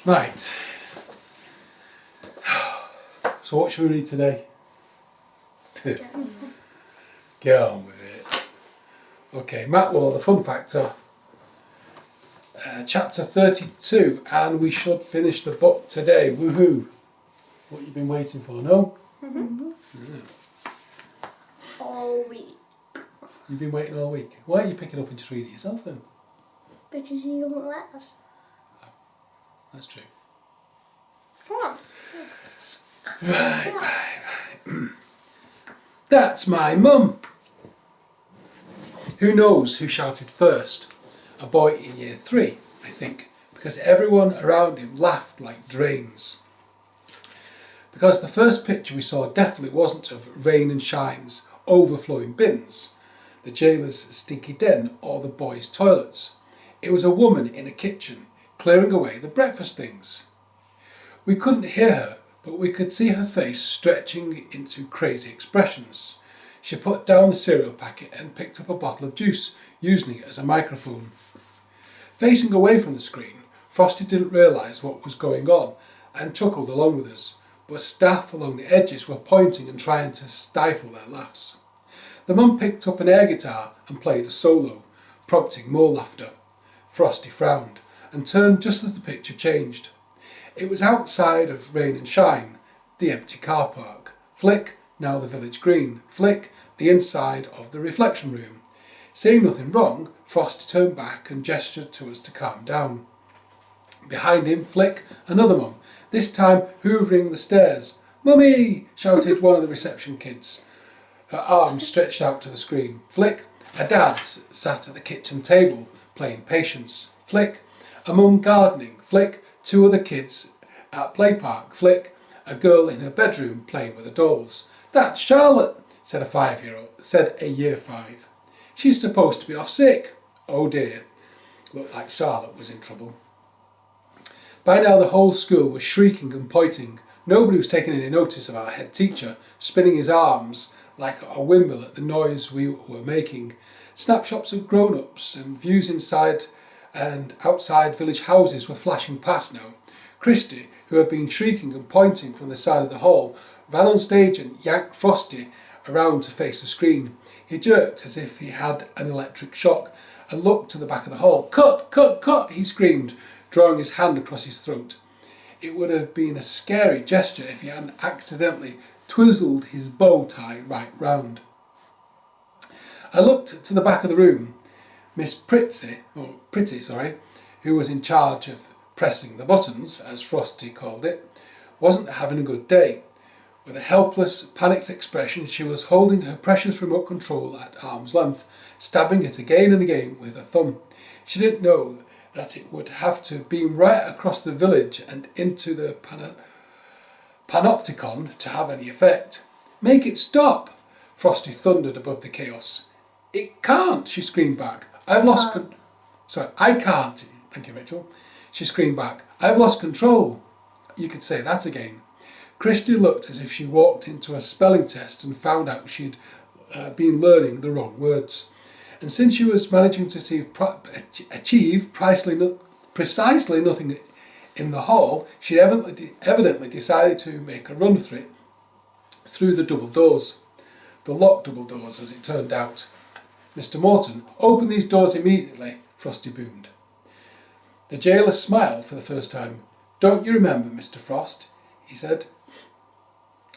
Right. So what should we read today? Get on with it. Okay, Mat Waugh, The Fun Factor, chapter 32, and we should finish the book today. Woohoo! What you've been waiting for, no? Mm-hmm. Yeah. All week. You've been waiting all week. Why aren't you picking up and just read it yourself then? Because you don't let us. That's true. Come on. Right. That's my mum. Who knows who shouted first? A boy in year 3, I think, because everyone around him laughed like drains. Because the first picture we saw definitely wasn't of Rain and Shine's overflowing bins, the jailer's stinky den, or the boys' toilets. It was a woman in a kitchen, clearing away the breakfast things. We couldn't hear her, but we could see her face stretching into crazy expressions. She put down the cereal packet and picked up a bottle of juice, using it as a microphone. Facing away from the screen, Frosty didn't realise what was going on and chuckled along with us, but staff along the edges were pointing and trying to stifle their laughs. The mum picked up an air guitar and played a solo, prompting more laughter. Frosty frowned and turned just as the picture changed. It was outside of Rain and Shine, the empty car park. Flick, now the village green. Flick, the inside of the reflection room. Seeing nothing wrong, Frosty turned back and gestured to us to calm down. Behind him, Flick, another mum, this time hoovering the stairs. "Mummy!" shouted one of the reception kids, her arms stretched out to the screen. Flick, a dad sat at the kitchen table, playing Patience. Flick, a mum gardening. Flick, 2 other kids at play park. Flick, a girl in her bedroom playing with the dolls. "That's Charlotte," said a year 5. "She's supposed to be off sick." Oh dear, looked like Charlotte was in trouble. By now the whole school was shrieking and pointing. Nobody was taking any notice of our head teacher, spinning his arms like a windmill at the noise we were making. Snapshots of grown-ups and views inside and outside village houses were flashing past now. Christy, who had been shrieking and pointing from the side of the hall, ran on stage and yanked Frosty around to face the screen. He jerked as if he had an electric shock and looked to the back of the hall. "Cut! Cut! Cut!" he screamed, drawing his hand across his throat. It would have been a scary gesture if he hadn't accidentally twizzled his bow tie right round. I looked to the back of the room. Miss Pretty, who was in charge of pressing the buttons, as Frosty called it, wasn't having a good day. With a helpless, panicked expression, she was holding her precious remote control at arm's length, stabbing it again and again with her thumb. She didn't know that it would have to beam right across the village and into the panopticon to have any effect. "Make it stop!" Frosty thundered above the chaos. "It can't," she screamed back. I can't. Thank you, Rachel. She screamed back. "I've lost control." You could say that again. Christy looked as if she walked into a spelling test and found out she'd been learning the wrong words. And since she was managing to achieve precisely nothing in the hall, she evidently decided to make a run for it through the double doors. The locked double doors, as it turned out. "Mr. Morton, open these doors immediately," Frosty boomed. The jailer smiled for the first time. "Don't you remember, Mr. Frost," he said,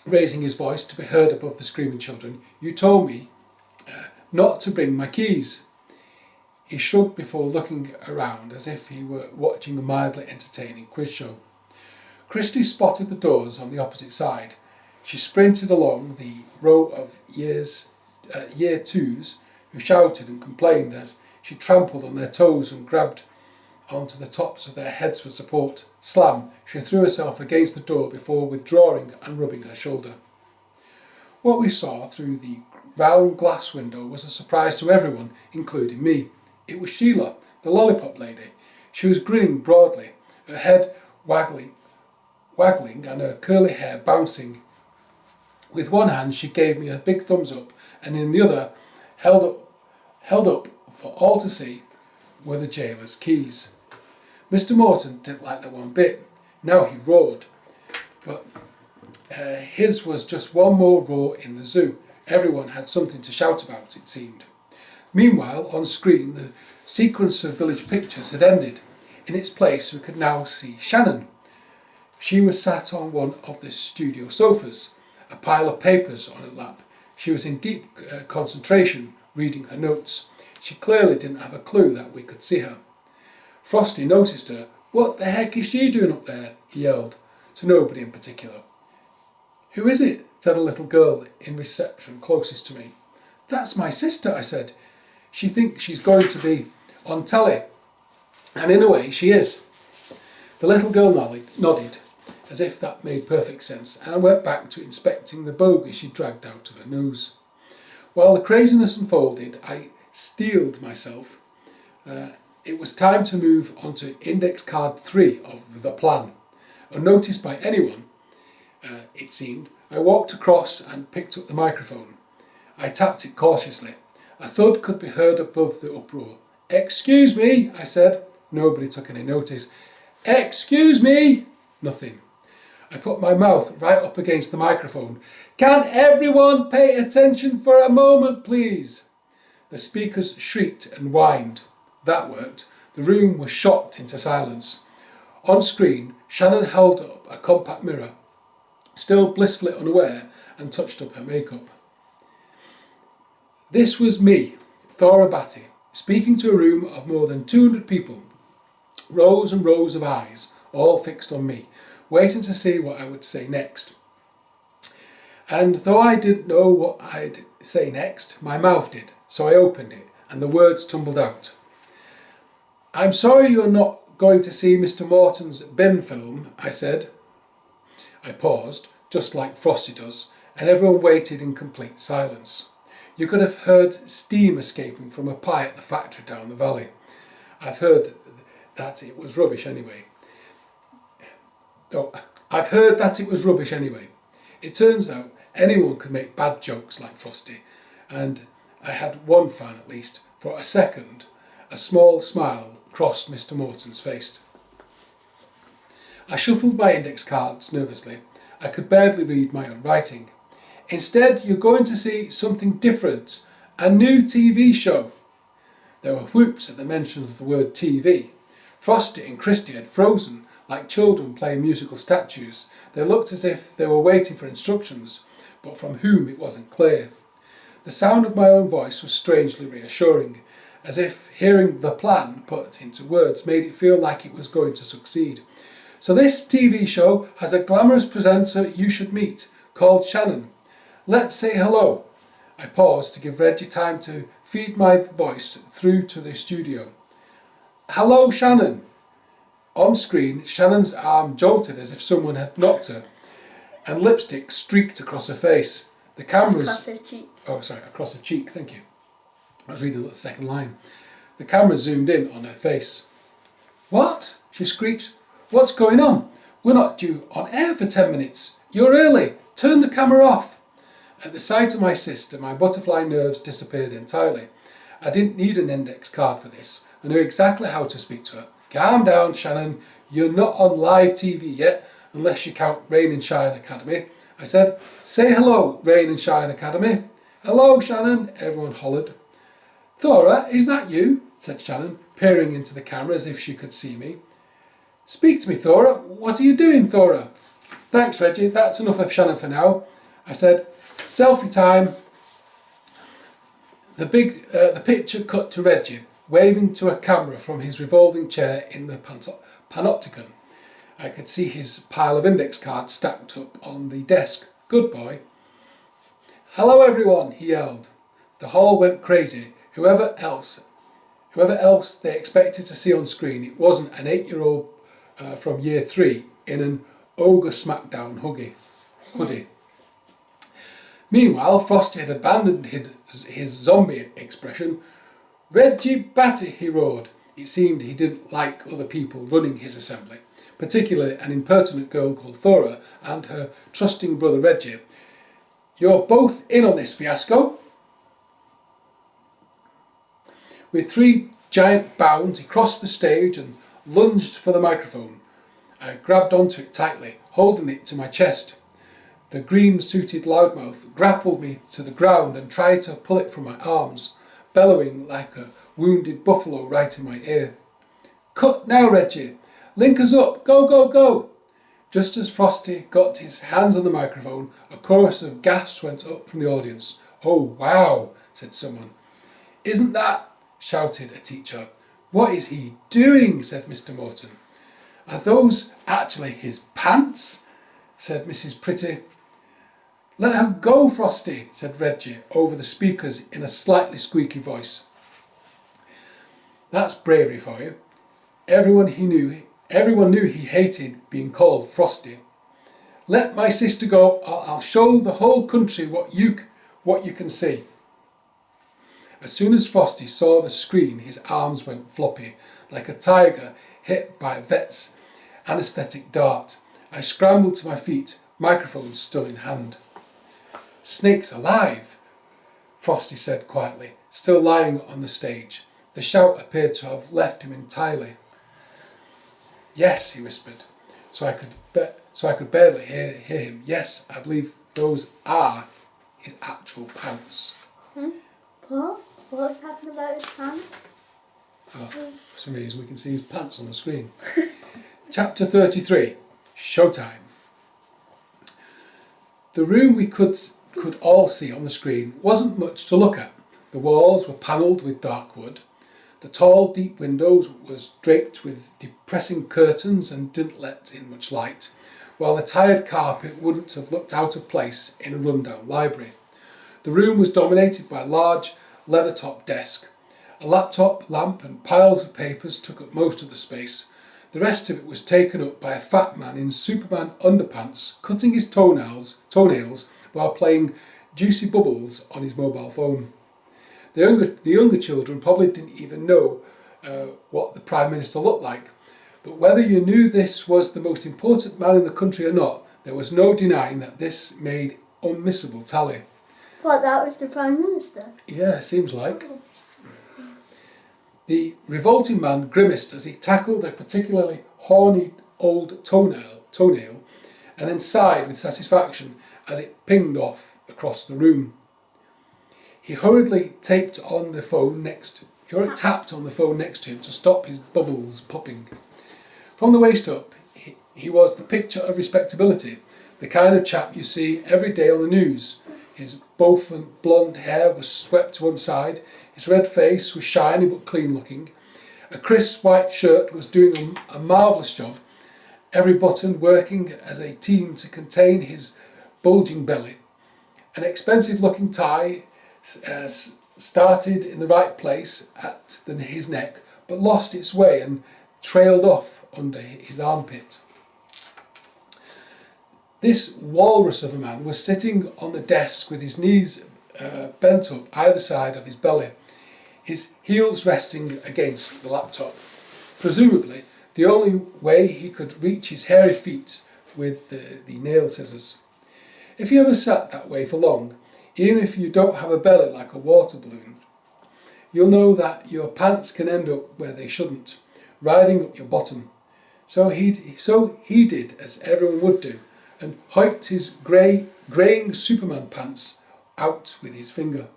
raising his voice to be heard above the screaming children, "you told me not to bring my keys." He shrugged before looking around as if he were watching a mildly entertaining quiz show. Christy spotted the doors on the opposite side. She sprinted along the row of year 2s who shouted and complained as she trampled on their toes and grabbed onto the tops of their heads for support. Slam! She threw herself against the door before withdrawing and rubbing her shoulder. What we saw through the round glass window was a surprise to everyone, including me. It was Sheila, the lollipop lady. She was grinning broadly, her head waggling and her curly hair bouncing. With one hand she gave me a big thumbs up, and in the other, held up for all to see, were the jailer's keys. Mr. Morton didn't like that one bit. Now he roared, but his was just one more roar in the zoo. Everyone had something to shout about, it seemed. Meanwhile, on screen, the sequence of village pictures had ended. In its place, we could now see Shannon. She was sat on one of the studio sofas, a pile of papers on her lap. She was in deep concentration, reading her notes. She clearly didn't have a clue that we could see her. Frosty noticed her. "What the heck is she doing up there?" he yelled, to nobody in particular. "Who is it?" said a little girl in reception closest to me. "That's my sister," I said. "She thinks she's going to be on telly." And in a way, she is. The little girl nodded, as if that made perfect sense, and went back to inspecting the bogey she dragged out of her nose. While the craziness unfolded, I steeled myself. It was time to move on to index card 3 of the plan. Unnoticed by anyone, it seemed, I walked across and picked up the microphone. I tapped it cautiously. A thud could be heard above the uproar. "Excuse me," I said. Nobody took any notice. "Excuse me!" Nothing. I put my mouth right up against the microphone. "Can everyone pay attention for a moment, please?" The speakers shrieked and whined. That worked. The room was shocked into silence. On screen, Shannon held up a compact mirror, still blissfully unaware, and touched up her makeup. This was me, Thora Batty, speaking to a room of more than 200 people. Rows and rows of eyes, all fixed on me, waiting to see what I would say next. And though I didn't know what I'd say next, my mouth did, so I opened it, and the words tumbled out. "I'm sorry you're not going to see Mr. Morton's bin film," I said. I paused, just like Frosty does, and everyone waited in complete silence. You could have heard steam escaping from a pie at the factory down the valley. I've heard that it was rubbish anyway. It turns out anyone can make bad jokes like Frosty, and I had one fan at least. For a second, a small smile crossed Mr. Morton's face. I shuffled my index cards nervously. I could barely read my own writing. "Instead, you're going to see something different, a new TV show." There were whoops at the mention of the word TV. Frosty and Christy had frozen, like children playing musical statues. They looked as if they were waiting for instructions, but from whom it wasn't clear. The sound of my own voice was strangely reassuring, as if hearing the plan put into words made it feel like it was going to succeed. "So this TV show has a glamorous presenter you should meet, called Shannon. Let's say hello." I paused to give Reggie time to feed my voice through to the studio. "Hello, Shannon." On screen, Shannon's arm jolted as if someone had knocked her, and lipstick streaked across her face. The cameras... Across his cheek. Across her cheek, thank you. I was reading the second line. The camera zoomed in on her face. "What?" she screeched. "What's going on? We're not due on air for 10 minutes. You're early. Turn the camera off." At the sight of my sister, my butterfly nerves disappeared entirely. I didn't need an index card for this. I knew exactly how to speak to her. "Calm down, Shannon. You're not on live TV yet, unless you count Rain and Shine Academy," I said. "Say hello, Rain and Shine Academy." "Hello, Shannon," everyone hollered. "Thora, is that you?" said Shannon, peering into the camera as if she could see me. "Speak to me, Thora. What are you doing, Thora?" "Thanks, Reggie. That's enough of Shannon for now," I said. "Selfie time." The picture cut to Reggie, waving to a camera from his revolving chair in the panopticon. I could see his pile of index cards stacked up on the desk. Good boy. "Hello, everyone," he yelled. The hall went crazy. Whoever else they expected to see on screen, it wasn't an 8-year-old from year 3 in an ogre smackdown hoodie. Meanwhile, Frosty had abandoned his zombie expression. "Reggie Batty," he roared. It seemed he didn't like other people running his assembly, particularly an impertinent girl called Thora and her trusting brother Reggie. "You're both in on this fiasco." With 3 giant bounds, he crossed the stage and lunged for the microphone. I grabbed onto it tightly, holding it to my chest. The green-suited loudmouth grappled me to the ground and tried to pull it from my arms, bellowing like a wounded buffalo right in my ear. "Cut now, Reggie! Link us up! Go, go, go!" Just as Frosty got his hands on the microphone, a chorus of gasps went up from the audience. "Oh, wow," said someone. "Isn't that?" shouted a teacher. "What is he doing?" said Mr. Morton. "Are those actually his pants?" said Mrs. Pretty. "Let her go, Frosty," said Reggie over the speakers in a slightly squeaky voice. "That's bravery for you." Everyone knew he hated being called Frosty. "Let my sister go, or I'll show the whole country what you can see." As soon as Frosty saw the screen, his arms went floppy, like a tiger hit by a vet's anaesthetic dart. I scrambled to my feet, microphone still in hand. "Snake's alive," Frosty said quietly, still lying on the stage. The shout appeared to have left him entirely. "Yes," he whispered, so I could barely hear him. "Yes, I believe those are his actual pants." What? What's happened about his hand? Oh, for some reason we can see his pants on the screen. Chapter 33, Showtime. The room we could all see on the screen wasn't much to look at. The walls were panelled with dark wood. The tall, deep windows was draped with depressing curtains and didn't let in much light, while the tired carpet wouldn't have looked out of place in a run-down library. The room was dominated by a large leather-top desk. A laptop, lamp and piles of papers took up most of the space. The rest of it was taken up by a fat man in Superman underpants, cutting his toenails while playing Juicy Bubbles on his mobile phone. The younger children probably didn't even know what the Prime Minister looked like, but whether you knew this was the most important man in the country or not, there was no denying that this made unmissable tally. What, that was the Prime Minister? Yeah, seems like. The revolting man grimaced as he tackled a particularly horny old toenail and then sighed with satisfaction as it pinged off across the room. He hurriedly tapped on the phone next to him to stop his bubbles popping. From the waist up, he was the picture of respectability, the kind of chap you see every day on the news. His bouffant blonde hair was swept to one side, his red face was shiny but clean looking. A crisp white shirt was doing a marvellous job, every button working as a team to contain his bulging belly. An expensive looking tie started in the right place at his neck, but lost its way and trailed off under his armpit. This walrus of a man was sitting on the desk with his knees bent up either side of his belly, his heels resting against the laptop. Presumably, the only way he could reach his hairy feet with the nail scissors. If you ever sat that way for long, even if you don't have a belly like a water balloon, you'll know that your pants can end up where they shouldn't, riding up your bottom. So he did as everyone would do, and hiked his greying Superman pants out with his finger.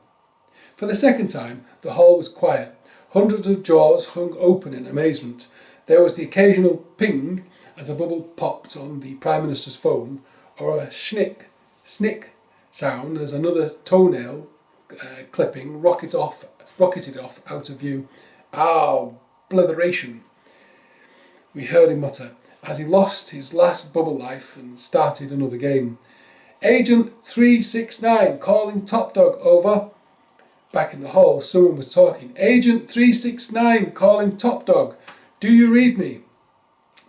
For the second time, the hall was quiet. Hundreds of jaws hung open in amazement. There was the occasional ping as a bubble popped on the Prime Minister's phone, or a snick sound as another toenail clipping rocketed off out of view. "Ah, blitheration," we heard him mutter, as he lost his last bubble life and started another game. "Agent 369 calling Top Dog, over." Back in the hall, someone was talking. "Agent 369 calling Top Dog. Do you read me?"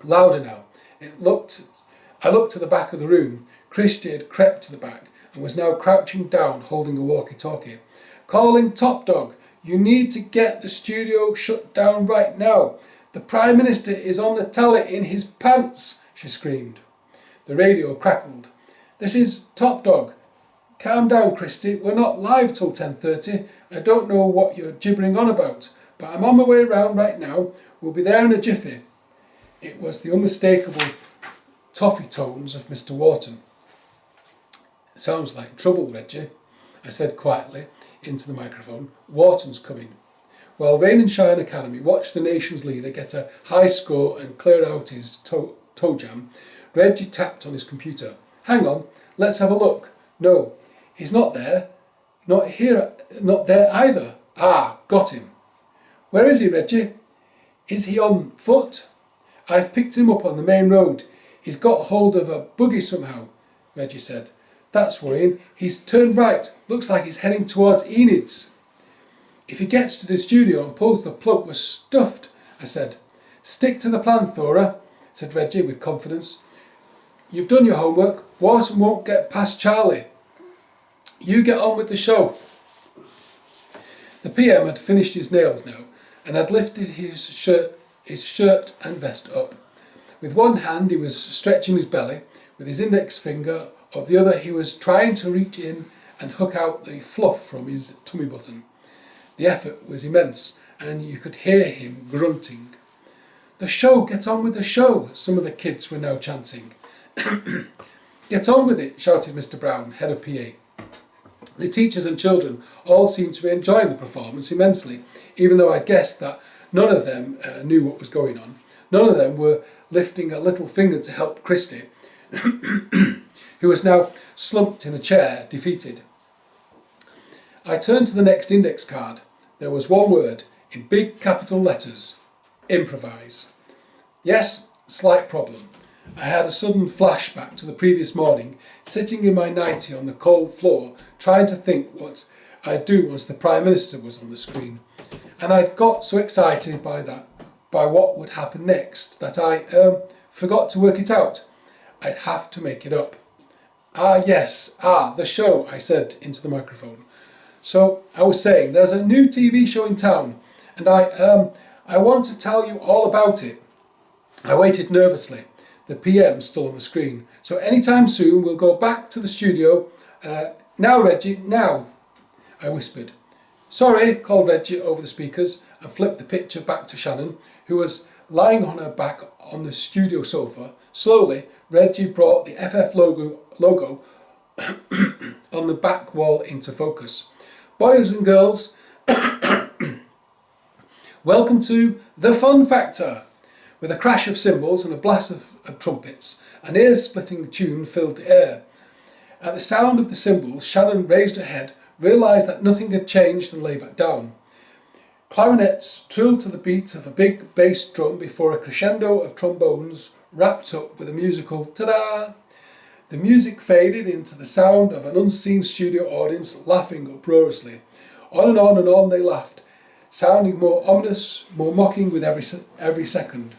Louder now. I looked to the back of the room. Christy had crept to the back and was now crouching down holding a walkie-talkie. "Calling Top Dog. You need to get the studio shut down right now. The Prime Minister is on the telly in his pants," she screamed. The radio crackled. "This is Top Dog. Calm down, Christy. We're not live till 10:30. I don't know what you're gibbering on about, but I'm on my way round right now. We'll be there in a jiffy." It was the unmistakable toffee tones of Mr. Wharton. Sounds like trouble, Reggie, I said quietly into the microphone. Wharton's coming. While Rain and Shine Academy watched the nation's leader get a high score and clear out his toe jam, Reggie tapped on his computer. Hang on, let's have a look. No, he's not there. Not here, not there either. Ah, got him. Where is he, Reggie? Is he on foot? I've picked him up on the main road. He's got hold of a buggy somehow, Reggie said. That's worrying. He's turned right. Looks like he's heading towards Enid's. If he gets to the studio and pulls the plug, we're stuffed, I said. Stick to the plan, Thora, said Reggie with confidence. You've done your homework. Wharton won't get past Charlie. You get on with the show. The PM had finished his nails now and had lifted his shirt and vest up. With one hand he was stretching his belly, with his index finger of the other he was trying to reach in and hook out the fluff from his tummy button. The effort was immense and you could hear him grunting. The show, get on with the show, some of the kids were now chanting. Get on with it, shouted Mr. Brown, head of PA. The teachers and children all seemed to be enjoying the performance immensely, even though I guessed that none of them knew what was going on. None of them were lifting a little finger to help Christy, who was now slumped in a chair, defeated. I turned to the next index card. There was one word, in big capital letters, improvise. Yes, slight problem. I had a sudden flashback to the previous morning, sitting in my nightie on the cold floor, trying to think what I'd do once the Prime Minister was on the screen. And I'd got so excited by what would happen next, that I forgot to work it out. I'd have to make it up. The show, I said into the microphone. So I was saying, there's a new TV show in town, and I want to tell you all about it. I waited nervously. The PM still on the screen. So anytime soon we'll go back to the studio. Now, Reggie, now, I whispered. Sorry, called Reggie over the speakers and flipped the picture back to Shannon, who was lying on her back on the studio sofa. Slowly, Reggie brought the FF logo on the back wall into focus. Boys and girls, welcome to The Fun Factor. With a crash of cymbals and a blast of trumpets, an ear-splitting tune filled the air. At the sound of the cymbals, Shannon raised her head, realised that nothing had changed and lay back down. Clarinets trilled to the beat of a big bass drum before a crescendo of trombones wrapped up with a musical ta-da. The music faded into the sound of an unseen studio audience laughing uproariously. On and on they laughed, sounding more ominous, more mocking with every second.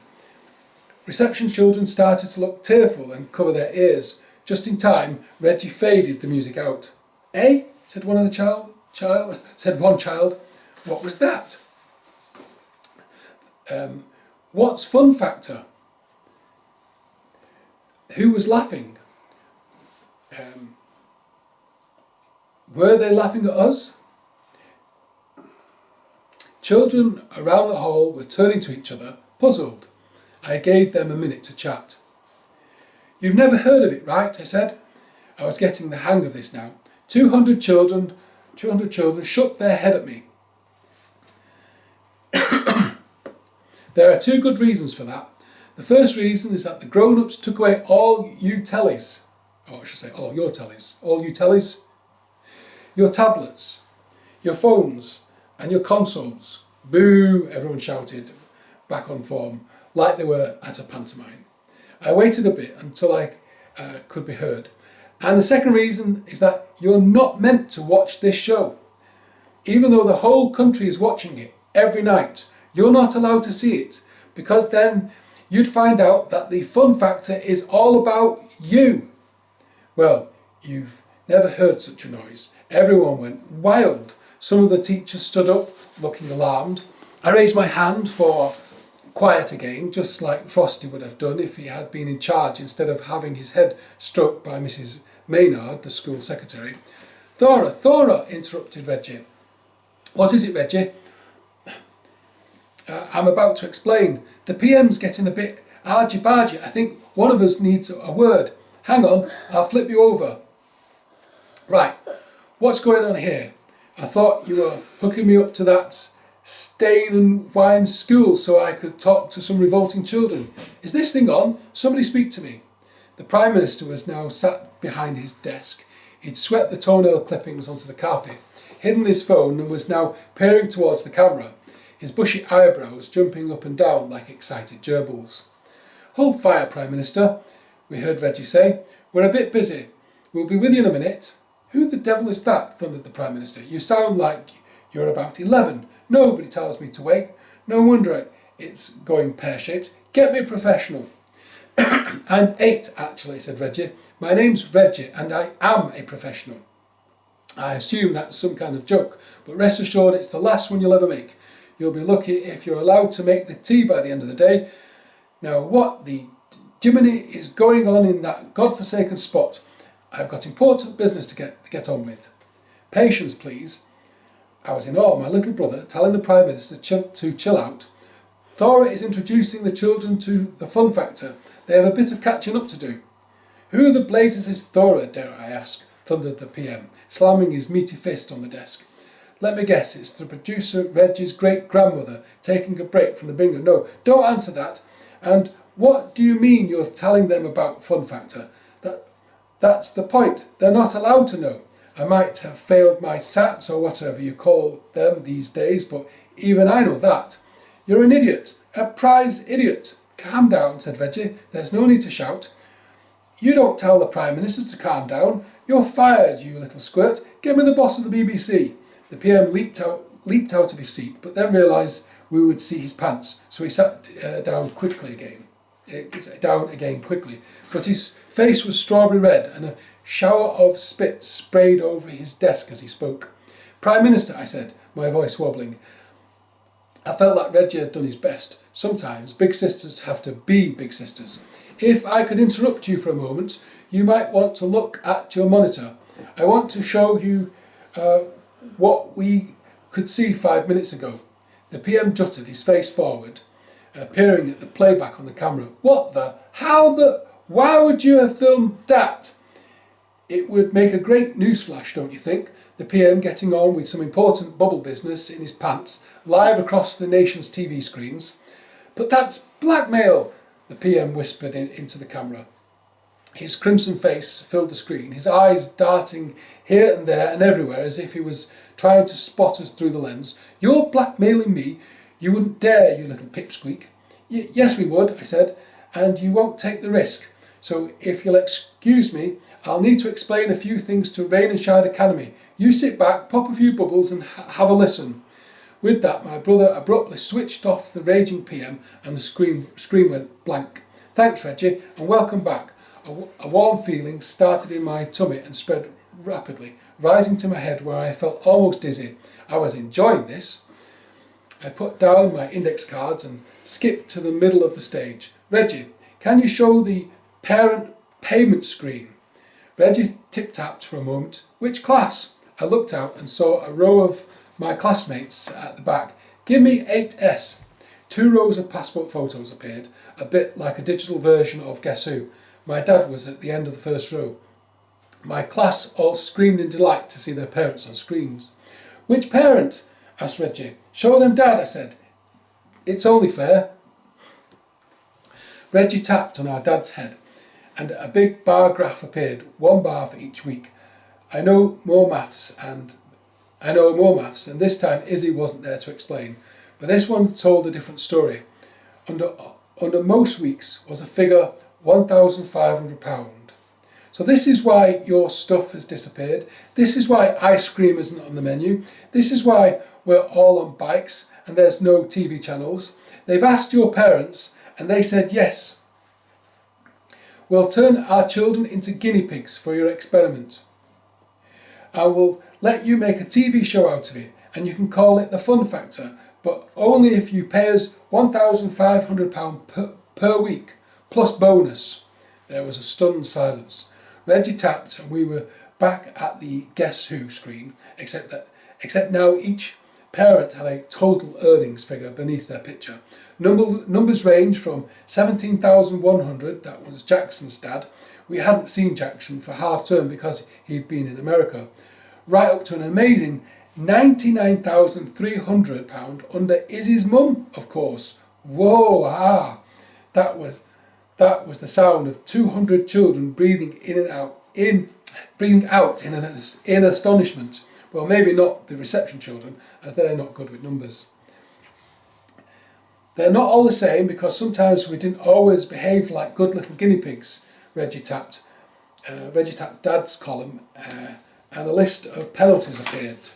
Reception children started to look tearful and cover their ears. Just in time, Reggie faded the music out. Eh? Said one child. What was that? What's Fun Factor? Who was laughing? Were they laughing at us? Children around the hall were turning to each other, puzzled. I gave them a minute to chat. You've never heard of it, right? I said. I was getting the hang of this now. 200 children shook their head at me. There are two good reasons for that. The first reason is that the grown-ups took away all you tellies. Or I should say all your tellies. All you tellies. Your tablets, your phones and your consoles. Boo, everyone shouted, back on form, like they were at a pantomime. I waited a bit until I could be heard. And the second reason is that you're not meant to watch this show. Even though the whole country is watching it every night, you're not allowed to see it, because then you'd find out that the fun factor is all about you. Well, you've never heard such a noise. Everyone went wild. Some of the teachers stood up, looking alarmed. I raised my hand for quiet again, just like Frosty would have done if he had been in charge instead of having his head stroked by Mrs. Maynard, the school secretary. Thora, interrupted Reggie. What is it, Reggie? I'm about to explain. The PM's getting a bit Argy bargy, I think one of us needs a word. Hang on, I'll flip you over. Right, what's going on here? I thought you were hooking me up to that stain and wine school so I could talk to some revolting children. Is this thing on? Somebody speak to me. The Prime Minister was now sat behind his desk. He'd swept the toenail clippings onto the carpet, hidden his phone and was now peering towards the camera, his bushy eyebrows jumping up and down like excited gerbils. Hold fire, Prime Minister, we heard Reggie say. We're a bit busy. We'll be with you in a minute. Who the devil is that? Thundered the Prime Minister. You sound like you're about 11. Nobody tells me to wait. No wonder it's going pear-shaped. Get me a professional. I'm 8, actually, said Reggie. My name's Reggie, and I am a professional. I assume that's some kind of joke, but rest assured it's the last one you'll ever make. You'll be lucky if you're allowed to make the tea by the end of the day. Now, what the Jiminy is going on in that godforsaken spot? I've got important business to get on with. Patience, please. I was in awe, my little brother telling the Prime Minister to chill out. Thora is introducing the children to the fun factor. They have a bit of catching up to do. Who the blazes is Thora, dare I ask? Thundered the PM, slamming his meaty fist on the desk. Let me guess, it's the producer Reggie's great-grandmother taking a break from the bingo. No, don't answer that. And what do you mean you're telling them about Fun Factor? That's the point. They're not allowed to know. I might have failed my SATs or whatever you call them these days, but even I know that. You're an idiot. A prize idiot. Calm down, said Reggie. There's no need to shout. You don't tell the Prime Minister to calm down. You're fired, you little squirt. Get me the boss of the BBC. The PM leaped out of his seat, but then realised we would see his pants, so he sat down again quickly. But his face was strawberry red, and a shower of spit sprayed over his desk as he spoke. Prime Minister, I said, my voice wobbling. I felt like Reggie had done his best. Sometimes big sisters have to be big sisters. If I could interrupt you for a moment, you might want to look at your monitor. I want to show you what we could see 5 minutes ago. The PM jutted his face forward, peering at the playback on the camera. What the? How the? Why would you have filmed that? It would make a great newsflash, don't you think? The PM getting on with some important bubble business in his pants, live across the nation's TV screens. But that's blackmail, the PM whispered into the camera. His crimson face filled the screen, his eyes darting here and there and everywhere as if he was trying to spot us through the lens. You're blackmailing me? You wouldn't dare, you little pipsqueak. Yes, we would, I said, and you won't take the risk. So if you'll excuse me, I'll need to explain a few things to Rain and Shine Academy. You sit back, pop a few bubbles and have a listen. With that, my brother abruptly switched off the raging PM and the screen went blank. Thanks, Reggie, and welcome back. A warm feeling started in my tummy and spread rapidly, rising to my head where I felt almost dizzy. I was enjoying this. I put down my index cards and skipped to the middle of the stage. Reggie, can you show the parent payment screen? Reggie tip-tapped for a moment. Which class? I looked out and saw a row of my classmates at the back. Give me 8S. 2 rows of passport photos appeared, a bit like a digital version of Guess Who. My dad was at the end of the first row. My class all screamed in delight to see their parents on screens. Which parent? Asked Reggie. Show them Dad, I said. It's only fair. Reggie tapped on our dad's head, and a big bar graph appeared, 1 bar for each week. I know more maths, and this time Izzy wasn't there to explain. But this one told a different story. Under most weeks was a figure £1,500. So this is why your stuff has disappeared. This is why ice cream isn't on the menu. This is why we're all on bikes and there's no TV channels. They've asked your parents and they said yes. We'll turn our children into guinea pigs for your experiment. I will let you make a TV show out of it and you can call it the Fun Factor, but only if you pay us £1,500 per week, plus bonus. There was a stunned silence. Reggie tapped and we were back at the Guess Who screen, except now each parent had a total earnings figure beneath their picture. Numbers range from 17,100, that was Jackson's dad. We hadn't seen Jackson for half term because he'd been in America, right up to an amazing £99,300 under Izzy's mum, of course. Whoa, that was the sound of 200 children breathing out in astonishment. Well, maybe not the reception children, as they're not good with numbers. They're not all the same because sometimes we didn't always behave like good little guinea pigs. Reggie tapped Dad's column, and a list of penalties appeared.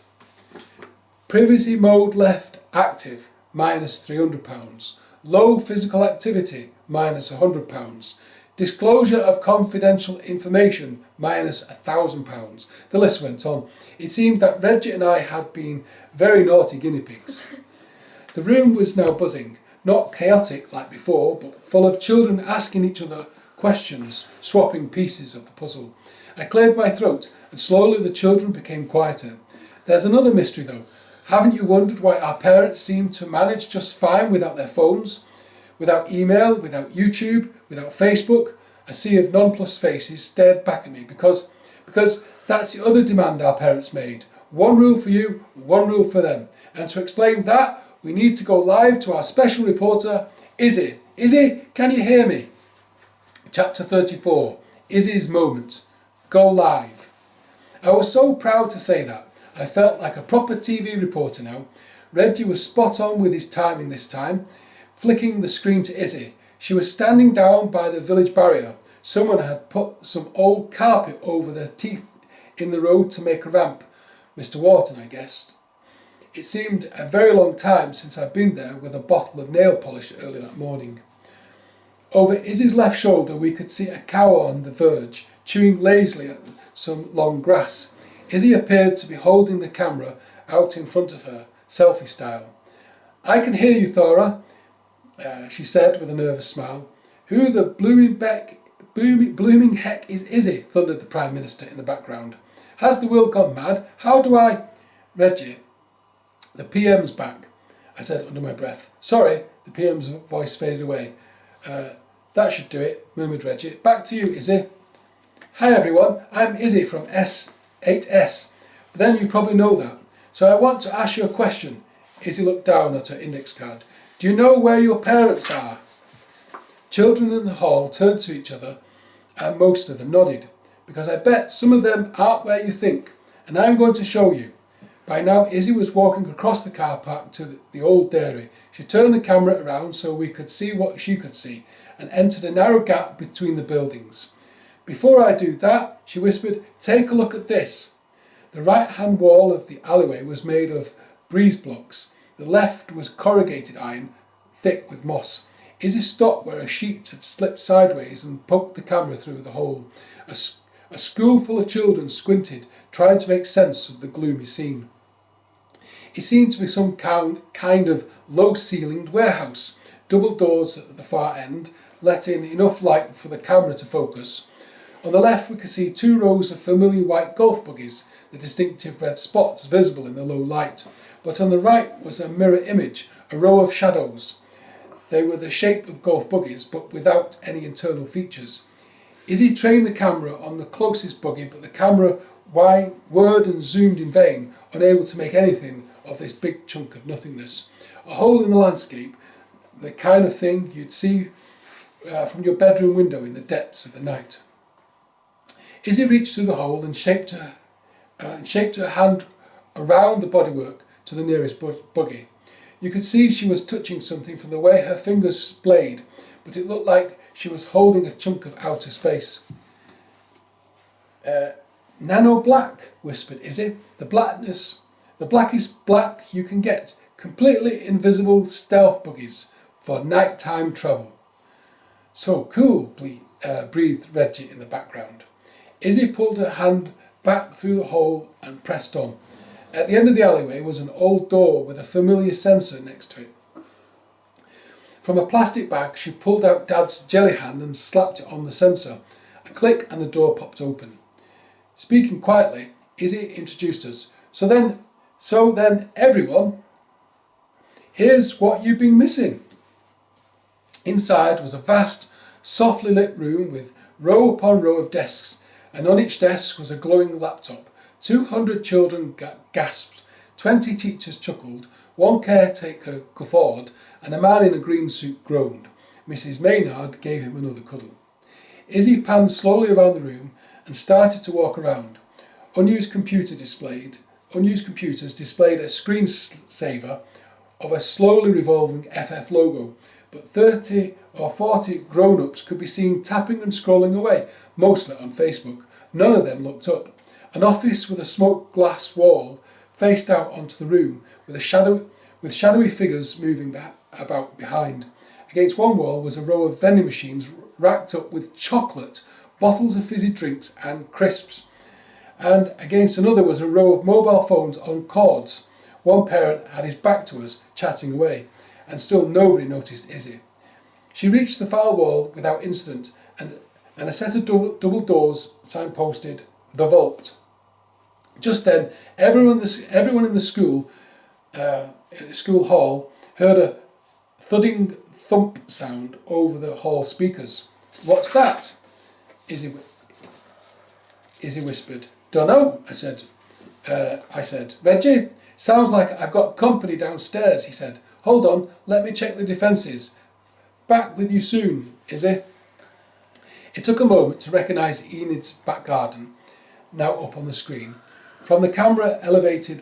Privacy mode left active, minus £300. Low physical activity, minus £100. Disclosure of confidential information, minus £1,000. The list went on. It seemed that Reggie and I had been very naughty guinea pigs. The room was now buzzing, not chaotic like before, but full of children asking each other questions, swapping pieces of the puzzle. I cleared my throat, and slowly the children became quieter. There's another mystery though. Haven't you wondered why our parents seem to manage just fine without their phones? Without email, without YouTube, without Facebook? A sea of nonplussed faces stared back at me because that's the other demand our parents made. One rule for you, one rule for them. And to explain that, we need to go live to our special reporter, Izzy. Izzy, can you hear me? Chapter 34, Izzy's Moment. Go live. I was so proud to say that. I felt like a proper TV reporter now. Reggie was spot on with his timing this time, flicking the screen to Izzy. She was standing down by the village barrier. Someone had put some old carpet over the teeth in the road to make a ramp. Mr. Wharton, I guessed. It seemed a very long time since I'd been there with a bottle of nail polish early that morning. Over Izzy's left shoulder we could see a cow on the verge, chewing lazily at some long grass. Izzy appeared to be holding the camera out in front of her, selfie style. I can hear you, Thora, she said with a nervous smile. Who the blooming heck is Izzy? Thundered the Prime Minister in the background. Has the world gone mad? How do I... Reggie, the PM's back, I said under my breath. Sorry, the PM's voice faded away. That should do it, murmured Reggie. Back to you, Izzy. Hi everyone, I'm Izzy from S8S, but then you probably know that. So I want to ask you a question. Izzy looked down at her index card. Do you know where your parents are? Children in the hall turned to each other and most of them nodded, because I bet some of them aren't where you think, and I'm going to show you. By now Izzy was walking across the car park to the old dairy. She turned the camera around so we could see what she could see and entered a narrow gap between the buildings. Before I do that, she whispered, take a look at this. The right-hand wall of the alleyway was made of breeze blocks. The left was corrugated iron, thick with moss. Izzy stopped where a sheet had slipped sideways and poked the camera through the hole. A school full of children squinted, trying to make sense of the gloomy scene. It seemed to be some kind of low-ceilinged warehouse, double doors at the far end, let in enough light for the camera to focus. On the left we could see 2 rows of familiar white golf buggies, the distinctive red spots visible in the low light. But on the right was a mirror image, a row of shadows. They were the shape of golf buggies, but without any internal features. Izzy trained the camera on the closest buggy, but the camera whirred and zoomed in vain, unable to make anything of this big chunk of nothingness. A hole in the landscape, the kind of thing you'd see from your bedroom window in the depths of the night. Izzy reached through the hole and shaped her hand around the bodywork to the nearest buggy. You could see she was touching something from the way her fingers splayed, but it looked like she was holding a chunk of outer space. Nano black, whispered Izzy. The blackest black you can get. Completely invisible stealth buggies for nighttime travel. So cool, breathed Reggie in the background. Izzy pulled her hand back through the hole and pressed on. At the end of the alleyway was an old door with a familiar sensor next to it. From a plastic bag she pulled out Dad's jelly hand and slapped it on the sensor. A click and the door popped open. Speaking quietly, Izzy introduced us. So then everyone, here's what you've been missing. Inside was a vast, softly lit room with row upon row of desks, and on each desk was a glowing laptop. 200 children gasped, 20 teachers chuckled, one caretaker guffawed, and a man in a green suit groaned. Mrs. Maynard gave him another cuddle. Izzy panned slowly around the room and started to walk around. Unused computers displayed a screensaver of a slowly revolving FF logo, but 30 or 40 grown-ups could be seen tapping and scrolling away, mostly on Facebook. None of them looked up. An office with a smoked glass wall faced out onto the room, with shadowy figures moving about behind. Against one wall was a row of vending machines racked up with chocolate, bottles of fizzy drinks and crisps. And against another was a row of mobile phones on cords. One parent had his back to us, chatting away, and still nobody noticed Izzy. She reached the far wall without incident, and a set of double doors signposted the vault. Just then, everyone in the school hall heard a thudding thump sound over the hall speakers. "What's that?" Izzy whispered. "Dunno," I said. "Reggie, sounds like I've got company downstairs," he said. "Hold on, let me check the defences. Back with you soon, Izzy." It took a moment to recognise Enid's back garden, now up on the screen. From the camera elevated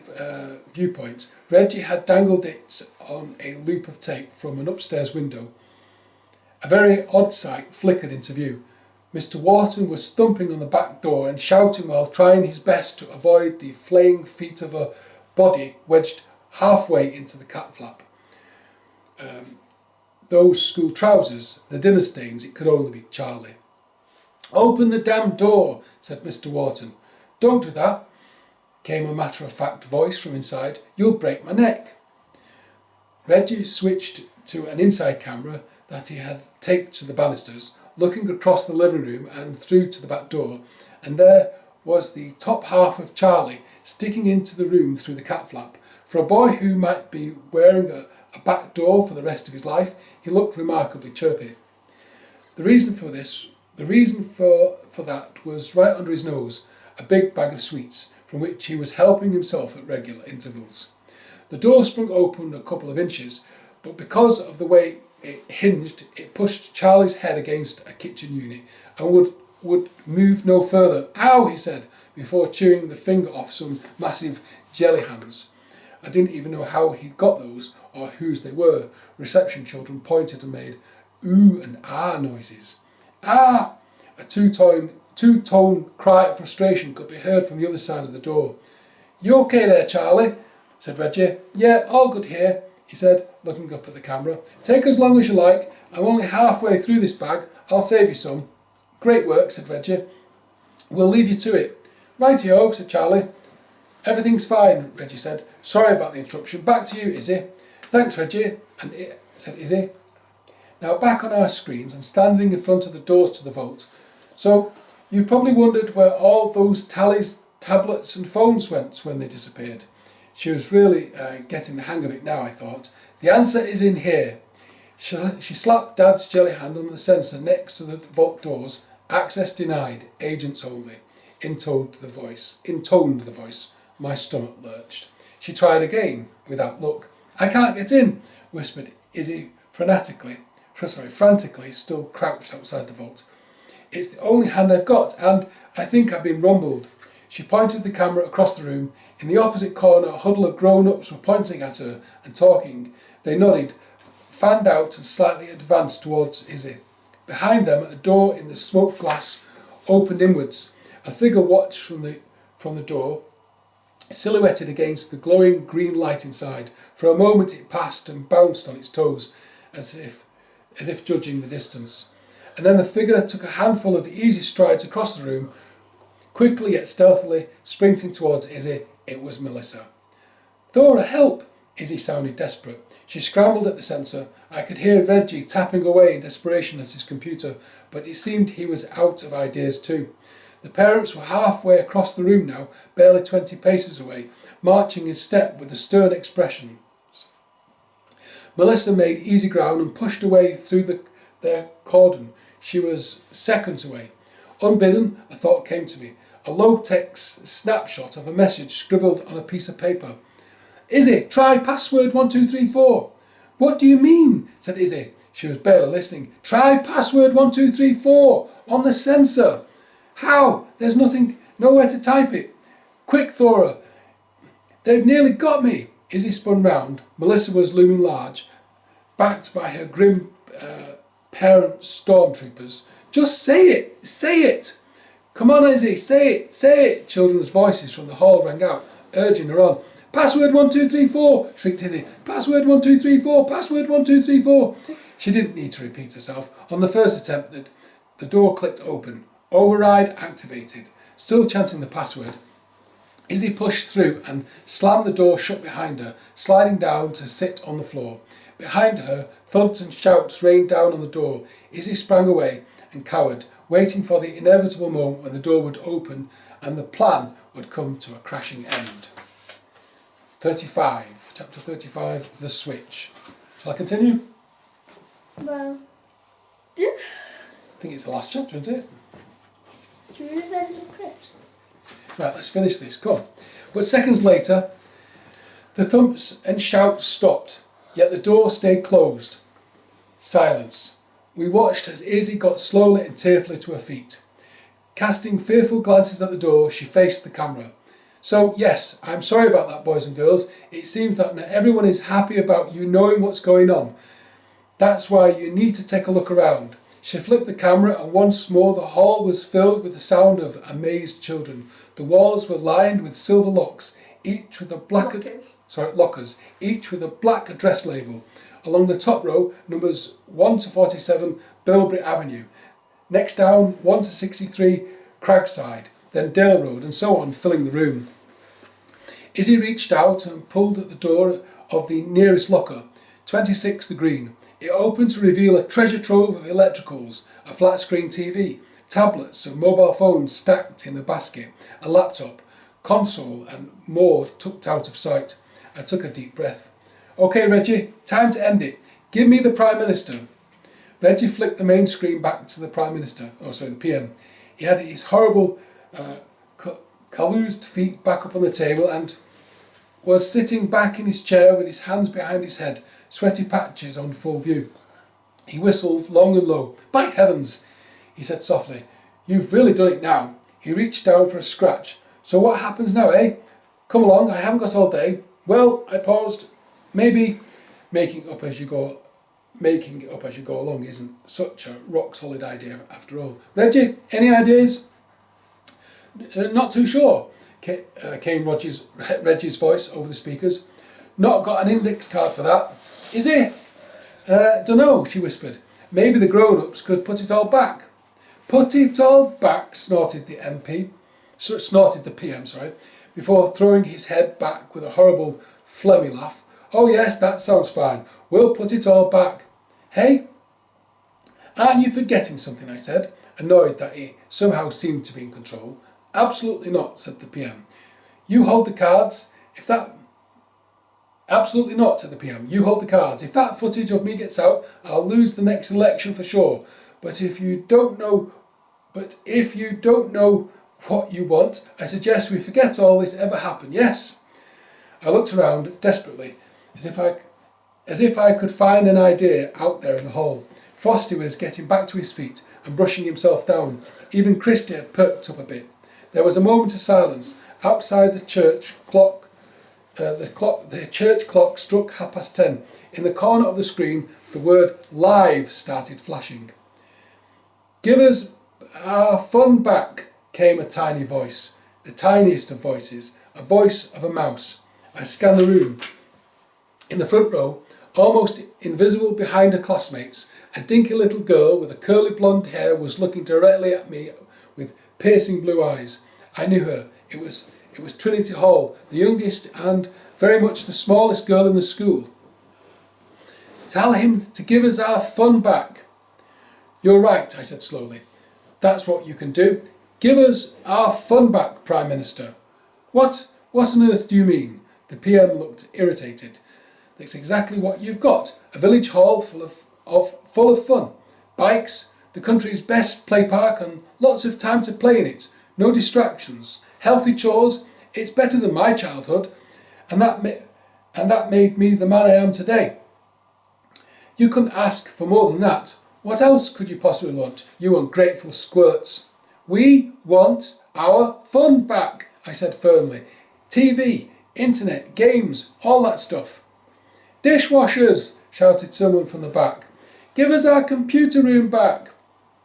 viewpoint, Reggie had dangled it on a loop of tape from an upstairs window. A very odd sight flickered into view. Mr. Wharton was thumping on the back door and shouting while trying his best to avoid the flaying feet of a body wedged halfway into the cat flap. Those school trousers, the dinner stains, it could only be Charlie. "Open the damn door," said Mr. Wharton. "Don't do that," came a matter-of-fact voice from inside. "You'll break my neck." Reggie switched to an inside camera that he had taped to the banisters, looking across the living room and through to the back door, and there was the top half of Charlie sticking into the room through the cat flap. For a boy who might be wearing a back door for the rest of his life, he looked remarkably chirpy. The reason for that was right under his nose, a big bag of sweets, from which he was helping himself at regular intervals. The door sprung open a couple of inches, but because of the way it hinged, it pushed Charlie's head against a kitchen unit and would move no further. "Ow," he said, before chewing the finger off some massive jelly hands. I didn't even know how he'd got those or whose they were. Reception children pointed and made ooh and ah noises. "Ah!" A two-tone cry of frustration could be heard from the other side of the door. "You okay there, Charlie?" said Reggie. "Yeah, all good here," he said, looking up at the camera. "Take as long as you like. I'm only halfway through this bag. I'll save you some." "Great work," said Reggie. "We'll leave you to it." "Righty-o," said Charlie. "Everything's fine," Reggie said. "Sorry about the interruption. Back to you, Izzy." "Thanks, Reggie," said Izzy. Now back on our screens and standing in front of the doors to the vault. "So, you probably wondered where all those tallies, tablets and phones went when they disappeared." She was really getting the hang of it now, I thought. "The answer is in here." She slapped Dad's jelly hand on the sensor next to the vault doors. "Access denied, agents only," intoned the voice. My stomach lurched. She tried again, without luck. "I can't get in," whispered Izzy frantically, still crouched outside the vault. "It's the only hand I've got, and I think I've been rumbled." She pointed the camera across the room. In the opposite corner, a huddle of grown-ups were pointing at her and talking. They nodded, fanned out and slightly advanced towards Izzy. Behind them, a door in the smoked glass opened inwards. A figure watched from the door, silhouetted against the glowing green light inside. For a moment it passed and bounced on its toes, as if judging the distance. And then the figure took a handful of easy strides across the room, quickly yet stealthily, sprinting towards Izzy. It was Melissa. "Thora, help!" Izzy sounded desperate. She scrambled at the sensor. I could hear Reggie tapping away in desperation at his computer, but it seemed he was out of ideas too. The parents were halfway across the room now, barely 20 paces away, marching in step with a stern expression. Melissa made easy ground and pushed away through their cordon. She was seconds away. Unbidden, a thought came to me. A low-text snapshot of a message scribbled on a piece of paper. Izzy, try password 1234. What do you mean? Said Izzy. She was barely listening. Try password 1234 on the sensor. How? There's nowhere to type it. Quick, Thora. They've nearly got me. Izzy spun round. Melissa was looming large, backed by her grim parent stormtroopers. Just say it! Say it! Come on, Izzy, say it! Say it! Children's voices from the hall rang out, urging her on. Password 1234! Shrieked Izzy. Password 1234! Password 1234! She didn't need to repeat herself. On the first attempt, the door clicked open. Override activated. Still chanting the password, Izzy pushed through and slammed the door shut behind her, sliding down to sit on the floor. Behind her, thuds and shouts rained down on the door. Izzy sprang away and cowered, waiting for the inevitable moment when the door would open and the plan would come to a crashing end. 35. Chapter 35, The Switch. Shall I continue? Well, yeah. I think it's the last chapter, isn't it? Do you read that in the clips? Right, let's finish this. Come on. But seconds later, the thumps and shouts stopped, yet the door stayed closed. Silence. We watched as Izzy got slowly and tearfully to her feet. Casting fearful glances at the door, she faced the camera. So, yes, I'm sorry about that, boys and girls. It seems that not everyone is happy about you knowing what's going on. That's why you need to take a look around. She flipped the camera and once more the hall was filled with the sound of amazed children. The walls were lined with silver locks, each with a lockers, each with a black address label. Along the top row, numbers 1 to 47 Bilberry Avenue. Next down, 1 to 63 Cragside, then Dale Road, and so on, filling the room. Izzy reached out and pulled at the door of the nearest locker, 26 the Green. It opened to reveal a treasure trove of electricals, a flat-screen TV, tablets and mobile phones stacked in a basket, a laptop, console and more tucked out of sight. I took a deep breath. OK, Reggie, time to end it. Give me the Prime Minister. Reggie flicked the main screen back to the Prime Minister, the PM. He had his horrible calloused feet back up on the table and was sitting back in his chair with his hands behind his head, sweaty patches on full view. He whistled long and low. By heavens, he said softly, you've really done it now. He reached down for a scratch. So what happens now, eh? Come along, I haven't got all day. Well, I paused. Maybe making it up as you go along isn't such a rock-solid idea after all. Reggie, any ideas? Not too sure, came Reggie's voice over the speakers. Not got an index card for that. Is he? Dunno, she whispered. Maybe the grown-ups could put it all back. Put it all back, snorted the PM, before throwing his head back with a horrible phlegmy laugh. Oh yes, that sounds fine. We'll put it all back. Hey? Aren't you forgetting something, I said, annoyed that he somehow seemed to be in control. Absolutely not, said the PM. You hold the cards. Absolutely not, said the PM. You hold the cards. If that footage of me gets out, I'll lose the next election for sure. But if you don't know what you want, I suggest we forget all this ever happened, yes? I looked around desperately, as if I could find an idea out there in the hall. Frosty was getting back to his feet and brushing himself down. Even Christy had perked up a bit. There was a moment of silence. Outside the church clock, the church clock struck 10:30. In the corner of the screen, the word "live" started flashing. Give us our fun back, came a tiny voice, the tiniest of voices, a voice of a mouse. I scanned the room. In the front row, almost invisible behind her classmates, a dinky little girl with a curly blonde hair was looking directly at me with piercing blue eyes. I knew her. It was Trinity Hall, the youngest and very much the smallest girl in the school. Tell him to give us our fun back. You're right, I said slowly. That's what you can do. Give us our fun back, Prime Minister. What on earth do you mean? The PM looked irritated. That's exactly what you've got. A village hall full of fun. Bikes, the country's best play park and lots of time to play in it. No distractions. Healthy chores, it's better than my childhood, and that made me the man I am today. You couldn't ask for more than that. What else could you possibly want, you ungrateful squirts? We want our fun back, I said firmly. TV, internet, games, all that stuff. Dishwashers, shouted someone from the back. Give us our computer room back.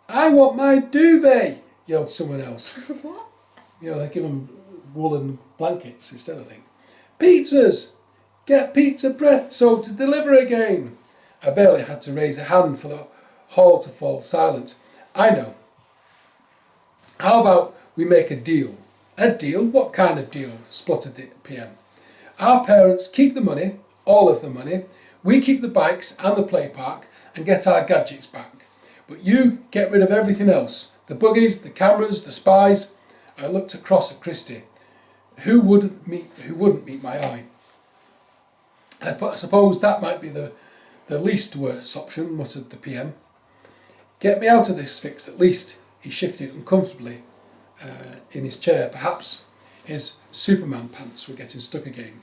I want my duvet, yelled someone else. What? You know, they give them woolen blankets instead, I think. Pizzas! Get pizza bread so to deliver again. I barely had to raise a hand for the hall to fall silent. I know. How about we make a deal? A deal? What kind of deal? Spluttered the PM. Our parents keep the money, all of the money. We keep the bikes and the play park and get our gadgets back. But you get rid of everything else. The buggies, the cameras, the spies. I looked across at Christy. Who wouldn't meet my eye? I suppose that might be the least worst option, muttered the PM. Get me out of this fix at least. He shifted uncomfortably in his chair. Perhaps his Superman pants were getting stuck again.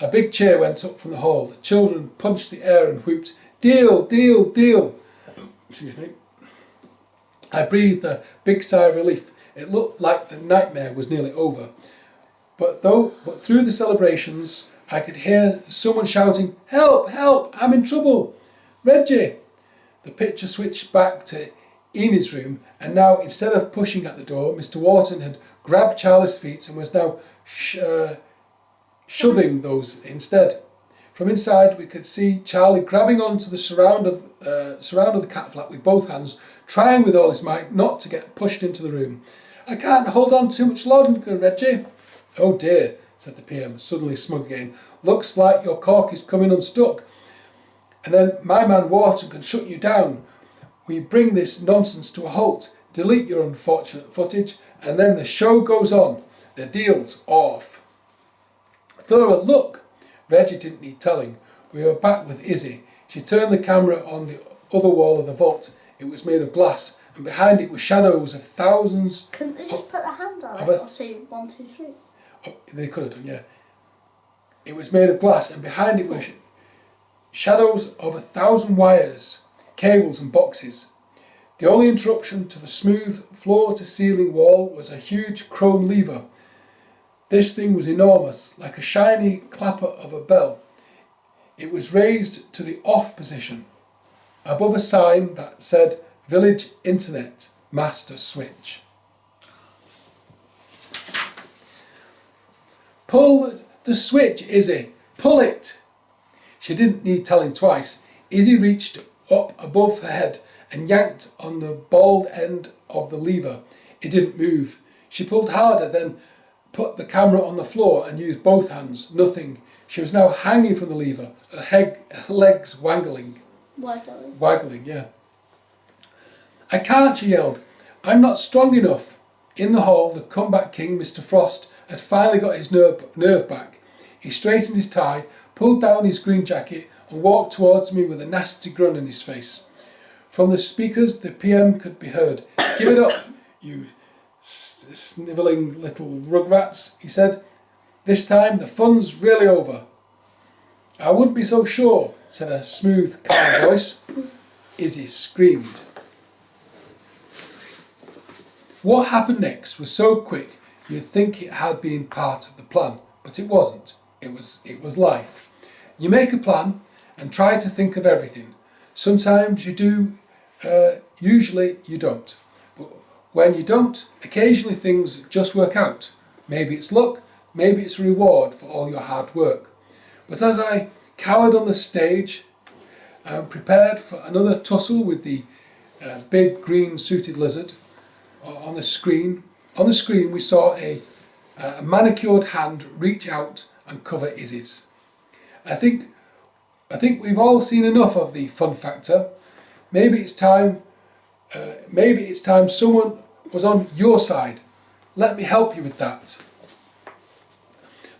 A big cheer went up from the hall. The children punched the air and whooped, "Deal, deal, deal!" Excuse me. I breathed a big sigh of relief. It looked like the nightmare was nearly over. But through the celebrations, I could hear someone shouting, "Help, help, I'm in trouble! Reggie!" The picture switched back to Enid's room, and now, instead of pushing at the door, Mr. Wharton had grabbed Charlie's feet and was now shoving those instead. From inside, we could see Charlie grabbing onto the surround of the cat flap with both hands, trying with all his might not to get pushed into the room. "I can't hold on too much longer, Reggie." "Oh dear," said the PM, suddenly smug again. "Looks like your cork is coming unstuck. And then my man Wharton can shut you down. We bring this nonsense to a halt, delete your unfortunate footage, and then the show goes on. The deal's off." Thorough look! Reggie didn't need telling. We were back with Izzy. She turned the camera on the other wall of the vault. It was made of glass, and behind it were shadows of thousands. Couldn't they just put their hand on it or say 1, 2, 3? Oh, they could have done, yeah. It was made of glass, and behind it were shadows of 1,000 wires, cables and boxes. The only interruption to the smooth floor-to-ceiling wall was a huge chrome lever. This thing was enormous, like a shiny clapper of a bell. It was raised to the off position, above a sign that said Village Internet Master Switch. "Pull the switch, Izzy! Pull it!" She didn't need telling twice. Izzy reached up above her head and yanked on the bald end of the lever. It didn't move. She pulled harder, then put the camera on the floor and used both hands. Nothing. She was now hanging from the lever, her legs waggling. Waggling, yeah. "I can't," she yelled. "I'm not strong enough." In the hall, the comeback king, Mr. Frost, had finally got his nerve back. He straightened his tie, pulled down his green jacket and walked towards me with a nasty grin on his face. From the speakers, the PM could be heard. "Give it up, you snivelling little rugrats," he said. "This time the fun's really over." "I wouldn't be so sure," said a smooth, calm voice. Izzy screamed. What happened next was so quick you'd think it had been part of the plan, but it wasn't. It was life. You make a plan and try to think of everything. Sometimes you do, usually you don't. But when you don't, occasionally things just work out. Maybe it's luck, maybe it's a reward for all your hard work. But as I cowered on the stage and prepared for another tussle with the big green suited lizard on the screen we saw a manicured hand reach out and cover Izzy's. I think we've all seen enough of the fun factor. Maybe it's time someone was on your side. Let me help you with that.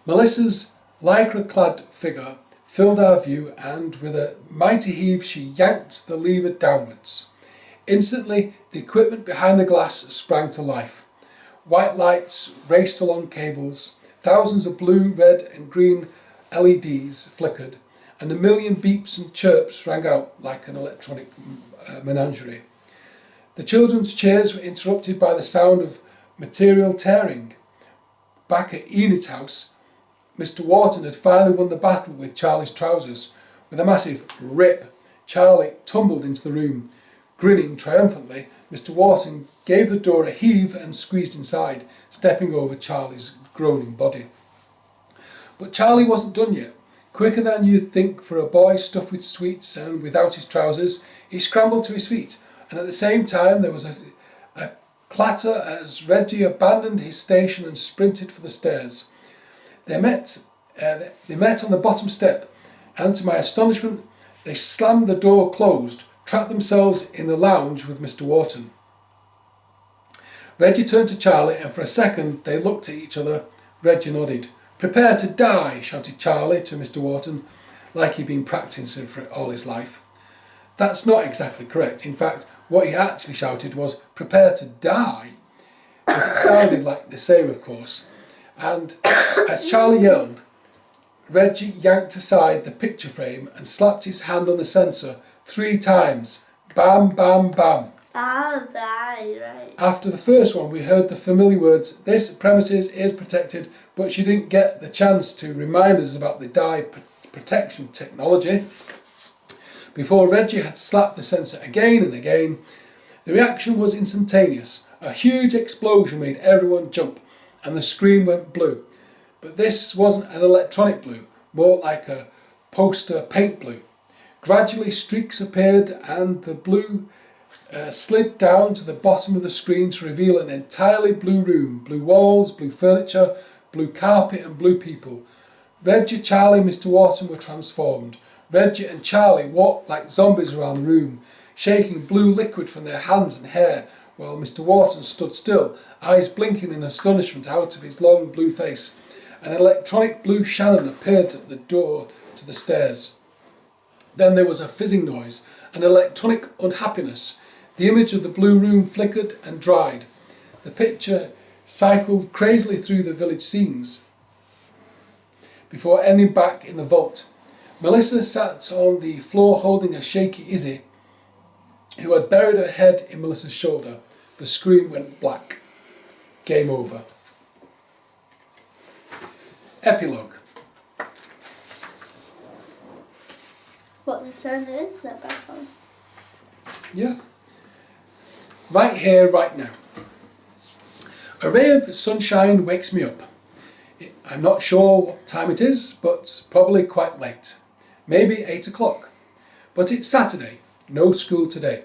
Melissa's lycra-clad figure filled our view, and with a mighty heave she yanked the lever downwards. Instantly, the equipment behind the glass sprang to life. White lights raced along cables, thousands of blue, red and green LEDs flickered, and a million beeps and chirps rang out like an electronic menagerie. The children's cheers were interrupted by the sound of material tearing. Back at Enid's house, Mr. Wharton had finally won the battle with Charlie's trousers. With a massive rip, Charlie tumbled into the room. Grinning triumphantly, Mr. Wharton gave the door a heave and squeezed inside, stepping over Charlie's groaning body. But Charlie wasn't done yet. Quicker than you'd think for a boy stuffed with sweets and without his trousers, he scrambled to his feet, and at the same time there was a clatter as Reggie abandoned his station and sprinted for the stairs. They met on the bottom step, and to my astonishment, they slammed the door closed, trapped themselves in the lounge with Mr. Wharton. Reggie turned to Charlie, and for a second they looked at each other. Reggie nodded. "Prepare to die," shouted Charlie to Mr. Wharton, like he'd been practicing for it all his life. That's not exactly correct. In fact, what he actually shouted was, "Prepare to die," because it sounded like the same, of course. And as Charlie yelled, Reggie yanked aside the picture frame and slapped his hand on the sensor 3 times. Bam, bam, bam. I'll die, right? After the first one, we heard the familiar words, "This premises is protected," but she didn't get the chance to remind us about the die protection technology. Before Reggie had slapped the sensor again and again, the reaction was instantaneous. A huge explosion made everyone jump, and the screen went blue. But this wasn't an electronic blue, more like a poster paint blue. Gradually streaks appeared, and the blue slid down to the bottom of the screen to reveal an entirely blue room. Blue walls, blue furniture, blue carpet and blue people. Reggie, Charlie, Mr. Wharton were transformed. Reggie and Charlie walked like zombies around the room, shaking blue liquid from their hands and hair, while Mr. Wharton stood still, eyes blinking in astonishment out of his long blue face. An electronic blue Shannon appeared at the door to the stairs. Then there was a fizzing noise, an electronic unhappiness. The image of the blue room flickered and dried. The picture cycled crazily through the village scenes before ending back in the vault. Melissa sat on the floor holding a shaky Izzy, who had buried her head in Melissa's shoulder. The screen went black. Game over. Epilogue. What, they turn the internet back on? Yeah. Right here, right now. A ray of sunshine wakes me up. I'm not sure what time it is, but probably quite late. Maybe 8 o'clock. But it's Saturday. No school today.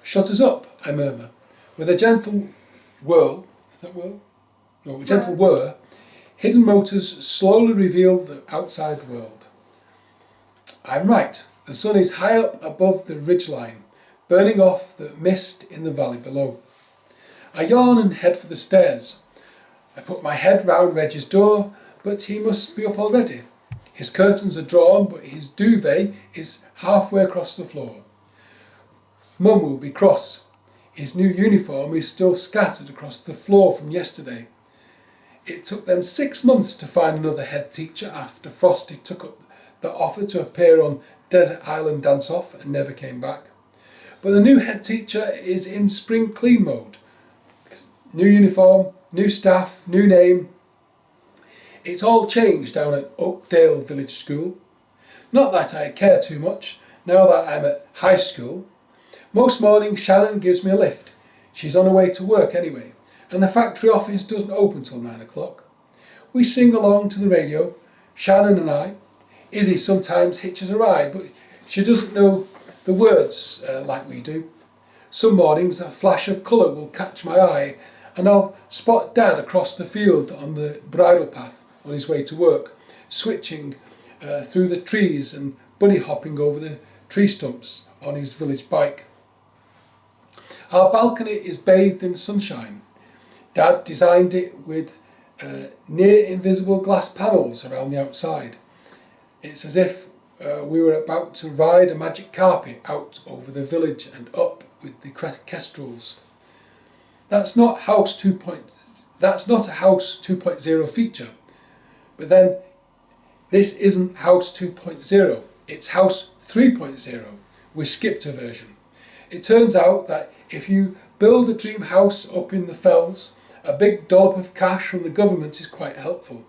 "Shut us up," I murmur. With a gentle whirl, is that whirl? No, a gentle whir, hidden motors slowly reveal the outside world. I'm right. The sun is high up above the ridgeline, burning off the mist in the valley below. I yawn and head for the stairs. I put my head round Reggie's door, but he must be up already. His curtains are drawn, but his duvet is halfway across the floor. Mum will be cross. His new uniform is still scattered across the floor from yesterday. It took them 6 months to find another head teacher after Frosty took up the offer to appear on Desert Island Dance Off and never came back. But the new head teacher is in spring clean mode. New uniform, new staff, new name. It's all changed down at Oakdale Village School. Not that I care too much, now that I'm at high school. Most mornings Shannon gives me a lift. She's on her way to work anyway, and the factory office doesn't open till 9 o'clock. We sing along to the radio, Shannon and I. Izzy sometimes hitches a ride, but she doesn't know the words like we do. Some mornings a flash of colour will catch my eye, and I'll spot Dad across the field on the bridle path on his way to work, switching through the trees and bunny hopping over the tree stumps on his village bike. Our balcony is bathed in sunshine. Dad designed it with near invisible glass panels around the outside. It's as if we were about to ride a magic carpet out over the village and up with the kestrels. That's not a House 2.0 feature. But then this isn't House 2.0, it's House 3.0. We skipped a version. It turns out that if you build a dream house up in the fells, a big dollop of cash from the government is quite helpful.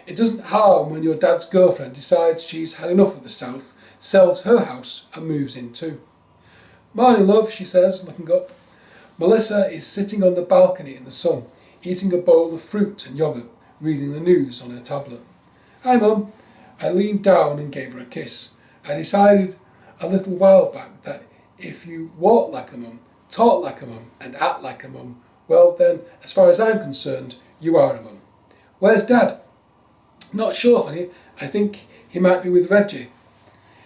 It doesn't harm when your dad's girlfriend decides she's had enough of the South, sells her house and moves in too. "Morning, love," she says, looking up. Melissa is sitting on the balcony in the sun, eating a bowl of fruit and yoghurt, reading the news on her tablet. "Hi, Mum." I leaned down and gave her a kiss. I decided a little while back that if you walk like a mum, talk like a mum and act like a mum, well then, as far as I'm concerned, you are a mum. "Where's Dad?" "Not sure, honey. I think he might be with Reggie."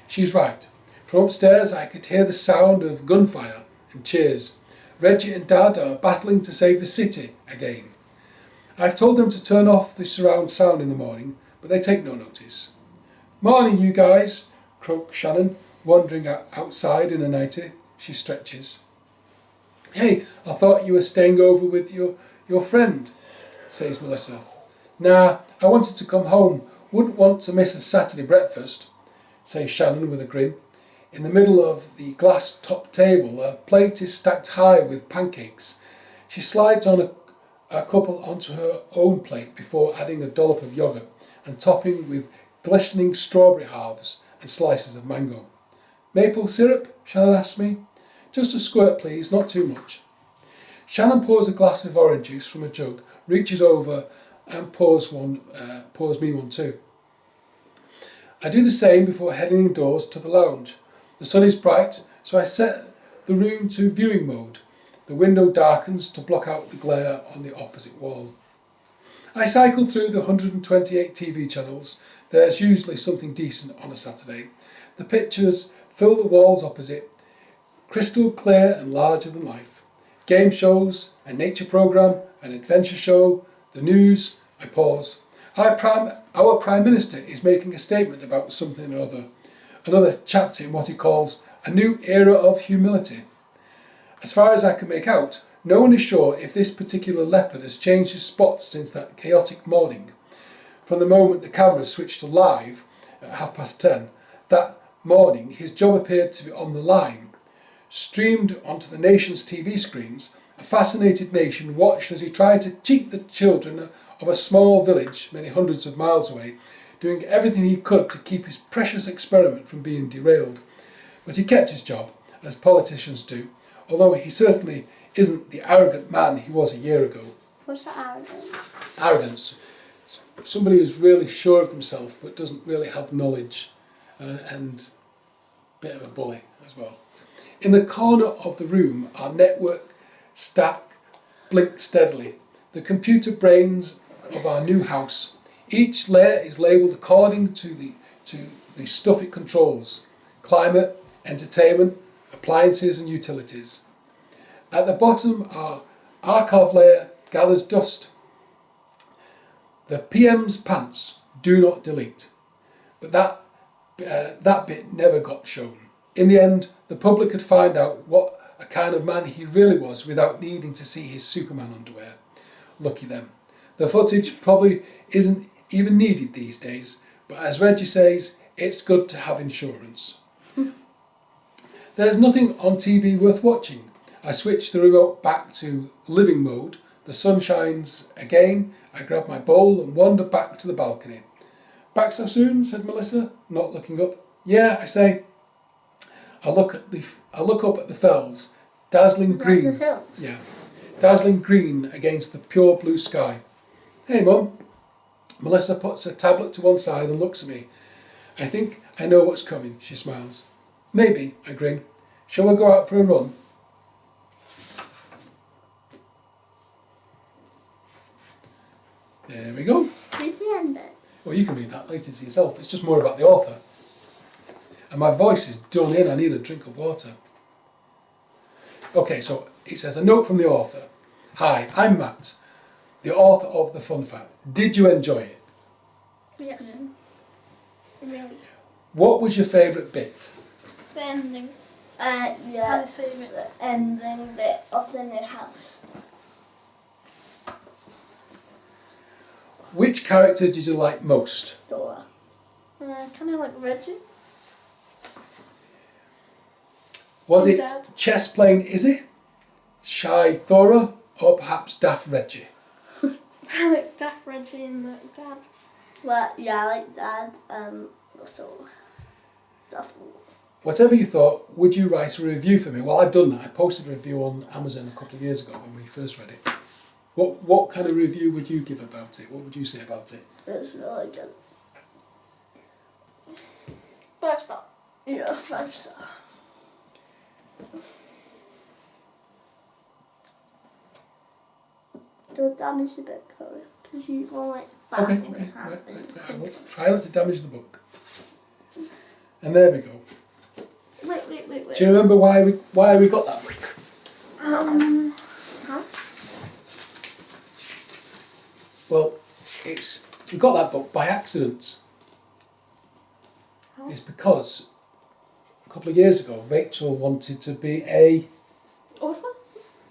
She's right. From upstairs I could hear the sound of gunfire and cheers. Reggie and Dad are battling to save the city again. I've told them to turn off the surround sound in the morning, but they take no notice. "Morning, you guys," croaks Shannon, wandering outside in a nightie. She stretches. "Hey, I thought you were staying over with your friend," says Melissa. "Nah, I wanted to come home. Wouldn't want to miss a Saturday breakfast," says Shannon with a grin. In the middle of the glass-topped table, a plate is stacked high with pancakes. She slides on a couple onto her own plate before adding a dollop of yoghurt and topping with glistening strawberry halves and slices of mango. "Maple syrup?" Shannon asks me. "Just a squirt, please, not too much." Shannon pours a glass of orange juice from a jug, reaches over and pours me one too. I do the same before heading indoors to the lounge. The sun is bright, so I set the room to viewing mode. The window darkens to block out the glare on the opposite wall. I cycle through the 128 TV channels. There's usually something decent on a Saturday. The pictures fill the walls opposite, crystal clear and larger than life. Game shows, a nature programme, an adventure show, the news. I pause. Our Prime Minister is making a statement about something or other. Another chapter in what he calls a new era of humility. As far as I can make out, no one is sure if this particular leopard has changed his spots since that chaotic morning. From the moment the cameras switched to live at 10:30 that morning, his job appeared to be on the line. Streamed onto the nation's TV screens, a fascinated nation watched as he tried to cheat the children of a small village many hundreds of miles away, doing everything he could to keep his precious experiment from being derailed. But he kept his job, as politicians do, although he certainly isn't the arrogant man he was a year ago. What's that arrogance? Arrogance. Somebody who's really sure of themselves but doesn't really have knowledge, and a bit of a bully as well. In the corner of the room, our network stack blinks steadily. The computer brains of our new house. Each layer is labelled according to the stuff it controls: climate, entertainment, appliances and utilities. At the bottom, our archive layer gathers dust. The PM's pants do not delete, but that bit never got shown. In the end, the public could find out what a kind of man he really was without needing to see his Superman underwear. Lucky them. The footage probably isn't even needed these days, but as Reggie says, it's good to have insurance. There's nothing on TV worth watching. I switch the remote back to living mode. The sun shines again. I grab my bowl and wander back to the balcony. "Back so soon?" said Melissa, not looking up. "Yeah," I say. I look up at the fells, dazzling green. The hills? Yeah, dazzling green against the pure blue sky. "Hey, Mum." Melissa puts her tablet to one side and looks at me. "I think I know what's coming," she smiles. "Maybe," I grin. "Shall we go out for a run?" There we go. Read the end bit. Well, you can read that later to yourself. It's just more about the author. And my voice is done in. I need a drink of water. Okay, so it says, a note from the author. "Hi, I'm Matt, the author of The Fun Fact. Did you enjoy it?" Yes. Really. What was your favourite bit? The ending. Yeah. How to save it. The ending bit of the new house. Which character did you like most? Dora. Kind of like Reggie. Was And it Dad. chess playing Izzy, shy Thora, or perhaps daft Reggie? I like Daft Reggie and Dad. Well, yeah, I like Dad. So that's Whatever you thought, would you write a review for me? Well, I've done that. I posted a review on Amazon a couple of years ago when we first read it. What kind of review would you give about it? What would you say about it? it's really good. 5-star. Yeah, 5-star. Don't damage the book though, because you won't like that. Okay. Right. I won't try not to damage the book. And there we go. Wait. Do you remember why we got that book? Huh? Well, we got that book by accident. How? It's because a couple of years ago, Rachel wanted to be Author?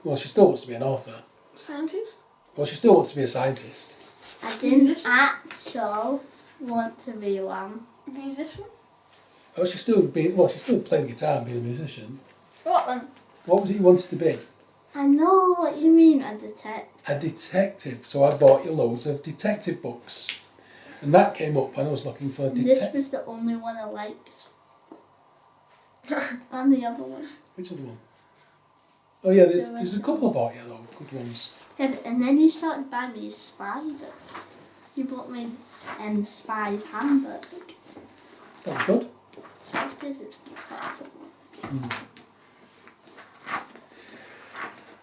well, she still wants to be an author. Scientist? Well, she still wants to be a scientist. I didn't Musician? actually want to be one. Musician? Oh, she's still playing the guitar and being a musician. What then? What was it you wanted to be? I know what you mean, a detective. A detective. So I bought you loads of detective books. And that came up when I was looking for a This detective. was the only one I liked. And the other one. Which other one? Oh yeah, there's a couple I bought you though, good ones. And then you started buying me a spy book. You bought me a spy's handbook. That was good. So I guess it's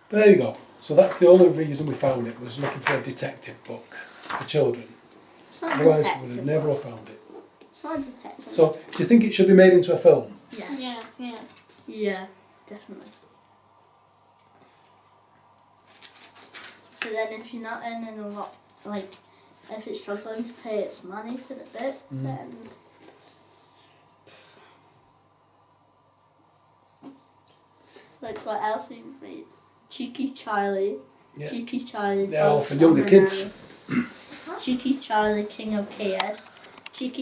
But there you go. So that's the only reason we found it, was looking for a detective book for children. It's not a Otherwise we detective would have never book. have found it. It's not a detective. So do you think it should be made into a film? Yes. Yeah. Yeah, definitely. But then if you're not earning a lot, like, if it's struggling to pay its money for the book, then... Like, what else have you made? Cheeky Charlie. Yeah. Cheeky Charlie. They're all Bob for younger kids. Cheeky Charlie, King of Chaos. Cheeky